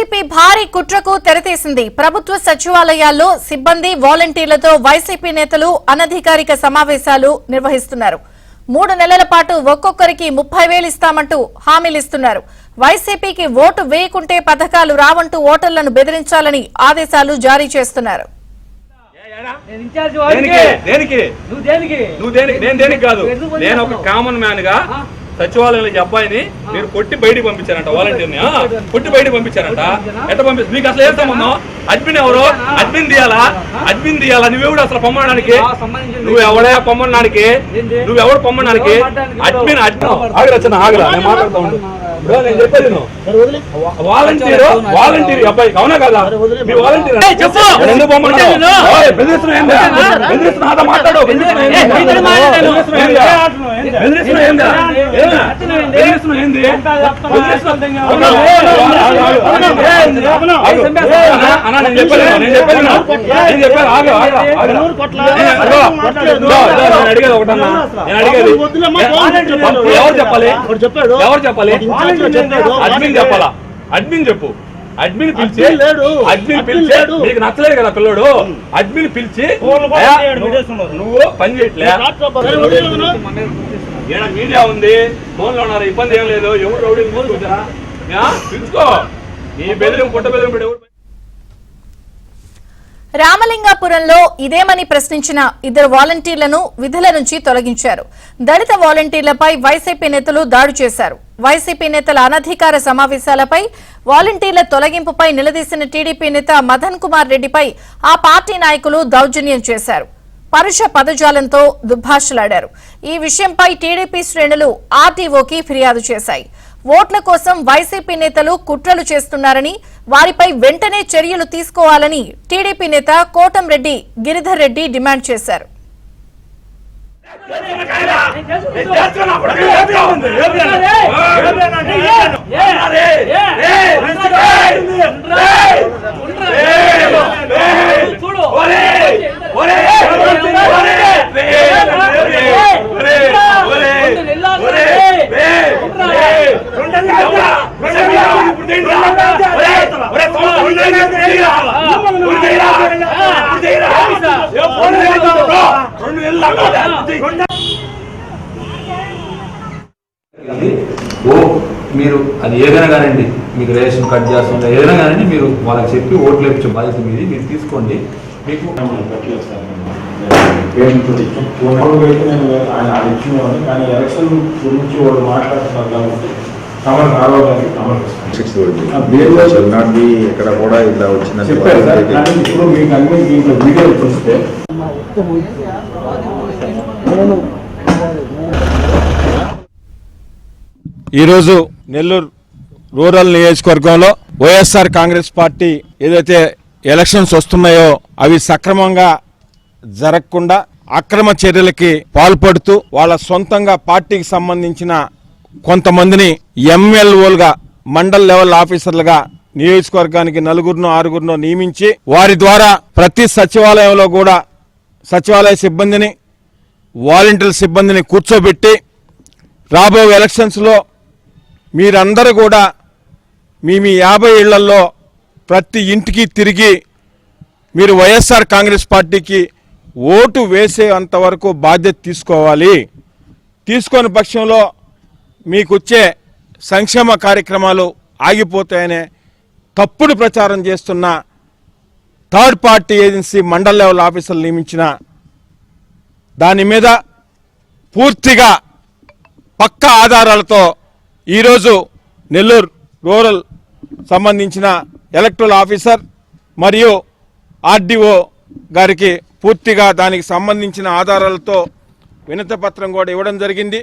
YCP భారీ కుట్రకు తెరతీసింది. ప్రభుత్వ సచివాలయాల్లో సిబ్బంది వాలంటీర్లతో వైసీపీ నేతలు అనధికారిక సమావేశాలు నిర్వహిస్తున్నారు. 3 నెలల పాటు ఒక్కొక్కరికి 30,000 ఇస్తామంటూ హామీలిస్తున్నారు. వైసీపీకి ఓటు వేయకుంటే పథకాలు రావంటూ ఓటర్లను బెదిరించాలని ఆదేశాలు జారీ చేస్తున్నారు. సచివాలయంలో అబ్బాయిని మీరు కొట్టి బయటికి పంపించారంట, వాలంటీర్ని కొట్టి బయటికి పంపించారంట. ఎట్లా పంపిస్తారు? మీకు అసలు ఏం సంబంధం? అడ్మిన్ ఎవరు? అడ్మిన్ తీయాలా? నువ్వెవడు అసలు పొమ్మడానికి? నువ్వెవడే పొమ్మడానికి? నువ్వెవడు పొమ్మడానికి? అడ్మిన్ ఆగరా నేను మాట్లాడుతూ ఉండు. నేను చెప్పేది వాలంటీర్ అబ్బాయి అవునా కదా? మీ వాలంటీర్ ఎందుకు పొమ్మన్నాడు? మాట్లాడు. ఎవరు చెప్పాలి? అడ్మిన్ చెప్పు. అడ్మిన్ పిలిచి మీకు నచ్చలేదు కదా పిల్లడు, అడ్మిన్ పిలిచి నువ్వు పని చేయట్లే, మీడియా ఉంది, ఫోన్ లో ఉన్నారు, ఇబ్బంది ఏం లేదు, ఎవరు రౌడీ పిలుచుకో. నీ బెదిరి పుట్ట బెదిరి. రామలింగాపురంలో ఇదేమని ప్రశ్నించిన 2 వాలంటీర్లను విధుల నుంచి తొలగించారు. దళిత వాలంటీర్లపై వైసీపీ నేతలు దాడి చేశారు. వైసీపీ నేతల అనధికార సమావేశాలపై వాలంటీర్ల తొలగింపుపై నిలదీసిన టీడీపీ నేత మదన్ కుమార్ రెడ్డిపై ఆ పార్టీ నాయకులు దౌర్జన్యం చేశారు. పరుష పదజాలంతో దుర్భాషలాడారు. ఈ విషయంపై టీడీపీ శ్రేణులు ఆర్టీఓకి ఫిర్యాదు చేశాయి. ఓట్ల కోసం వైసీపీ నేతలు కుట్రలు చేస్తున్నారని, వారిపై వెంటనే చర్యలు తీసుకోవాలని టీడీపీ నేత కోటంరెడ్డి గిరిధర్ రెడ్డి డిమాండ్ చేశారు. మీరు అది ఏదైనా కానివ్వండి, మీకు రేషన్ కట్ చేస్తుందా ఏదైనా కానివ్వండి, మీరు వాళ్ళకి చెప్పి ఓట్లు వేయించే బాధ్యత మీది, మీరు తీసుకోండి. మీకు ఆయన ఇచ్చినవాడిని, కానీ ఎలక్షన్ గురించి వాళ్ళు మాట్లాడుతున్నారు కాబట్టి కమల్ రావడానికి ఇక్కడ కూడా ఇలా వచ్చిందని చెప్పారు సార్. కానీ ఇప్పుడు మీకు అన్ని దీంట్లో వీడియోలు చూస్తే ఈరోజు నెల్లూరు రూరల్ నియోజకవర్గంలో వైఎస్ఆర్ కాంగ్రెస్ పార్టీ ఏదైతే ఎలక్షన్స్ వస్తున్నాయో అవి సక్రమంగా జరగకుండా అక్రమ చర్యలకి పాల్పడుతూ వాళ్ళ సొంతంగా పార్టీకి సంబంధించిన కొంతమందిని ఎమ్మెల్యేలుగా మండల్ లెవెల్ ఆఫీసర్లుగా నియోజకవర్గానికి 4-6 నియమించి వారి ద్వారా ప్రతి సచివాలయంలో కూడా సచివాలయ సిబ్బందిని వాలంటీర్ సిబ్బందిని కూర్చోబెట్టి రాబోయే ఎలక్షన్స్లో మీరందరూ కూడా మీ 50 ఇళ్లలో ప్రతి ఇంటికి తిరిగి మీరు వైఎస్ఆర్ కాంగ్రెస్ పార్టీకి ఓటు వేసేంతవరకు బాధ్యత తీసుకోవాలి. తీసుకొని పక్షంలో మీకు వచ్చే సంక్షేమ కార్యక్రమాలు ఆగిపోతాయనే తప్పుడు ప్రచారం చేస్తున్న third party agency mandal level ఆఫీసర్లు నియమించిన దాని మీద పూర్తిగా పక్కా ఆధారాలతో ఈరోజు నెల్లూరు రూరల్ సంబంధించిన ఎలక్టరల్ ఆఫీసర్ మరియు ఆర్డీఓ గారికి పూర్తిగా దానికి సంబంధించిన ఆధారాలతో వినతి పత్రం కూడా ఇవ్వడం జరిగింది.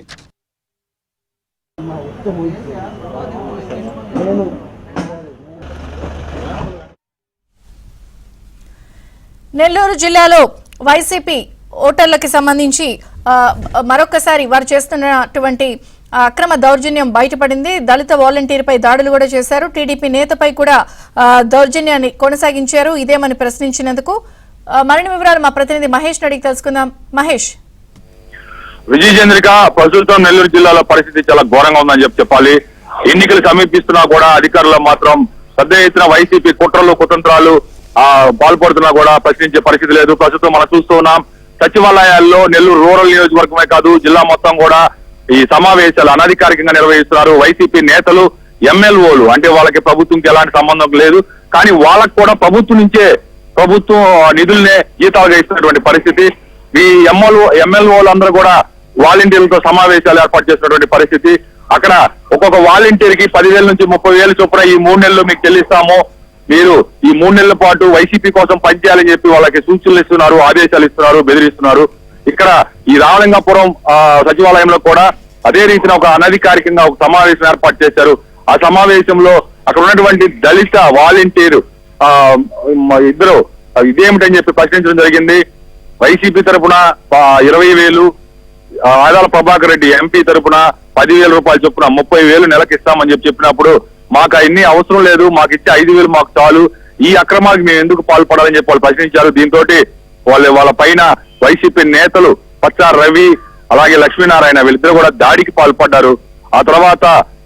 నెల్లూరు జిల్లాలో వైసీపీ ఓటర్లకు సంబంధించి మరొకసారి వారు చేస్తున్నటువంటి అక్రమ దౌర్జన్యం బయటపడింది. దళిత వాలంటీర్పై దాడులు కూడా చేశారు. టీడీపీ నేతపై కూడా దౌర్జన్యాన్ని కొనసాగించారు. ఇదేమని ప్రశ్నించినందుకు మరిన్ని వివరాలు మా ప్రతినిధి మహేష్ అడిగి తెలుసుకుందాం. మహేష్, విజయచంద్రిక, ప్రస్తుతం నెల్లూరు జిల్లాలో పరిస్థితి చాలా ఘోరంగా ఉందని చెప్పాలి. ఎన్నికలు సమీపిస్తున్నా కూడా అధికారులు మాత్రం పెద్ద ఎత్తున వైసీపీ కుట్రలు కుతంత్రాలు పాల్పడుతున్నా కూడా ప్రశ్నించే పరిస్థితి లేదు. ప్రస్తుతం మనం చూస్తూ ఉన్నాం సచివాలయాల్లో నెల్లూరు రూరల్ నియోజకవర్గమే కాదు జిల్లా మొత్తం కూడా ఈ సమావేశాలు అనధికారికంగా నిర్వహిస్తున్నారు. వైసీపీ నేతలు ఎమ్మెల్యేలు అంటే వాళ్ళకి ప్రభుత్వంకి ఎలాంటి సంబంధం లేదు, కానీ వాళ్ళకు కూడా ప్రభుత్వం నుంచే ప్రభుత్వం నిధులనే జీతాలుగా ఇస్తున్నటువంటి పరిస్థితి. ఈ ఎమ్మెల్యేలు అందరూ కూడా వాలంటీర్లతో సమావేశాలు ఏర్పాటు చేసినటువంటి పరిస్థితి. అక్కడ ఒక్కొక్క వాలంటీర్ కి 10,000 నుంచి 30,000 చొప్పున ఈ 3 నెలలు మీకు చెల్లిస్తాము, మీరు ఈ 3 నెలల పాటు వైసీపీ కోసం పనిచేయాలని చెప్పి వాళ్ళకి సూచనలు ఇస్తున్నారు, ఆదేశాలు ఇస్తున్నారు, బెదిరిస్తున్నారు. ఇక్కడ ఈ రామలింగాపురం సచివాలయంలో కూడా అదే రీతిన ఒక అనధికారికంగా ఒక సమావేశం ఏర్పాటు చేశారు. ఆ సమావేశంలో అక్కడ ఉన్నటువంటి దళిత వాలంటీర్ ఇద్దరు ఇదేమిటని చెప్పి ప్రశ్నించడం జరిగింది. వైసీపీ తరఫున 20,000, ఆదాల ప్రభాకర్ రెడ్డి ఎంపీ తరఫున 10,000 రూపాయలు చొప్పున 30,000 నెలకు ఇస్తామని చెప్పినప్పుడు మాకు అన్ని అవసరం లేదు, మాకు ఇచ్చే 5,000 మాకు చాలు, ఈ అక్రమాలకు మేము ఎందుకు పాల్పడాలని చెప్పి వాళ్ళు ప్రశ్నించారు. దీంతో వాళ్ళ పైన వైసీపీ నేతలు పచ్చా రవి అలాగే లక్ష్మీనారాయణ వీళ్ళిద్దరు కూడా దాడికి పాల్పడ్డారు. ఆ తర్వాత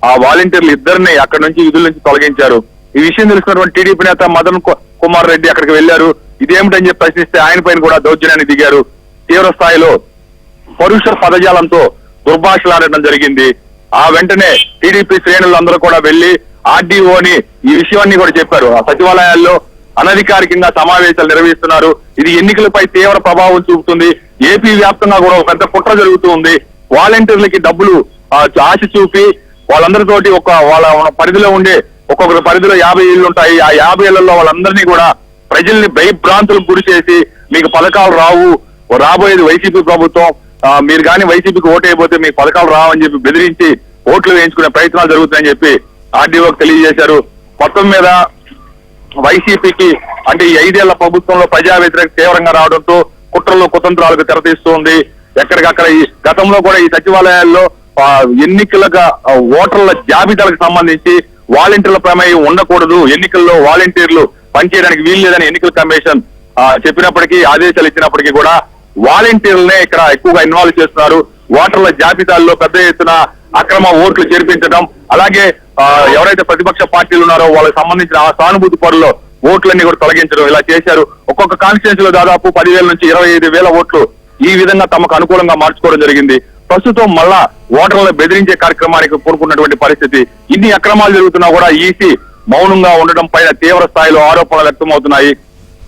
ఆ వాలంటీర్లు ఇద్దరిని అక్కడి నుంచి విధుల నుంచి తొలగించారు. ఈ విషయం తెలుసుకున్నటువంటి టీడీపీ నేత మదన్ కుమార్ రెడ్డి అక్కడికి వెళ్లారు. ఇదేమిటని చెప్పి ప్రశ్నిస్తే ఆయన పైన కూడా దౌర్జన్యానికి దిగారు. తీవ్ర స్థాయిలో పరుష పదజాలంతో దుర్భాషలాడటం జరిగింది. ఆ వెంటనే టీడీపీ శ్రేణులందరూ కూడా వెళ్లి ఆర్డీఓని ఈ విషయాన్ని కూడా చెప్పారు. ఆ సచివాలయాల్లో అనధికారికంగా సమావేశాలు నిర్వహిస్తున్నారు, ఇది ఎన్నికలపై తీవ్ర ప్రభావం చూపుతుంది, ఏపీ వ్యాప్తంగా కూడా ఒక పెద్ద కుట్ర జరుగుతూ ఉంది, వాలంటీర్లకి డబ్బులు ఆశ చూపి వాళ్ళందరితోటి వాళ్ళ పరిధిలో ఉండే ఒక్కొక్కరి పరిధిలో 50 ఇళ్ళు ఉంటాయి, ఆ 50 ఇళ్లలో వాళ్ళందరినీ కూడా ప్రజల్ని భయభ్రాంతులకు గురి చేసి మీకు పథకాలు రావు, రాబోయేది వైసీపీ ప్రభుత్వం, మీరు కానీ వైసీపీకి ఓటు అయిపోతే మీకు పథకాలు రావని చెప్పి బెదిరించి ఓట్లు వేయించుకునే ప్రయత్నాలు జరుగుతాయని చెప్పి ఆర్డీఓకి తెలియజేశారు. మొత్తం మీద వైసీపీకి అంటే ఈ 5 ఏళ్ల ప్రభుత్వంలో ప్రజా వ్యతిరేక తీవ్రంగా రావడంతో కుట్రలు కుతంత్రాలకు తెరతీస్తుంది. ఎక్కడికక్కడ ఈ గతంలో కూడా ఈ సచివాలయాల్లో ఎన్నికలుగా ఓటర్ల జాబితాలకు సంబంధించి వాలంటీర్ల ప్రమేయం ఉండకూడదు, ఎన్నికల్లో వాలంటీర్లు పనిచేయడానికి వీలు లేదని ఎన్నికల కమిషన్ చెప్పినప్పటికీ ఆదేశాలు ఇచ్చినప్పటికీ కూడా వాలంటీర్లనే ఇక్కడ ఎక్కువగా ఇన్వాల్వ్ చేస్తున్నారు. ఓటర్ల జాబితాల్లో పెద్ద ఎత్తున అక్రమ ఓట్లు చేర్పించడం, అలాగే ఎవరైతే ప్రతిపక్ష పార్టీలు ఉన్నారో వాళ్ళకి సంబంధించిన సానుభూతి పరుల్లో ఓట్లన్నీ కూడా తొలగించడం ఇలా చేశారు. ఒక్కొక్క కాన్స్టిట్యూన్సీ లో దాదాపు 10,000 నుంచి 25,000 ఓట్లు ఈ విధంగా తమకు అనుకూలంగా మార్చుకోవడం జరిగింది. ప్రస్తుతం మళ్ళా ఓటర్లను బెదిరించే కార్యక్రమానికి పూనుకున్నటువంటి పరిస్థితి. ఇన్ని అక్రమాలు జరుగుతున్నా కూడా ఈసీ మౌనంగా ఉండడం పైన తీవ్ర స్థాయిలో ఆరోపణలు వ్యక్తమవుతున్నాయి.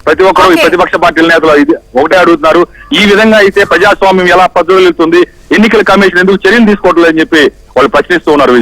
ప్రతి ఒక్కరూ ఈ ప్రతిపక్ష పార్టీల నేతలు ఒకటే అడుగుతున్నారు, ఈ విధంగా అయితే ప్రజాస్వామ్యం ఎలా ప్రజ్వలిస్తుంది, ఎన్నికల కమిషన్ ఎందుకు చర్యలు తీసుకోవట్లేదని చెప్పి వాళ్ళు ప్రశ్నిస్తూ ఉన్నారు.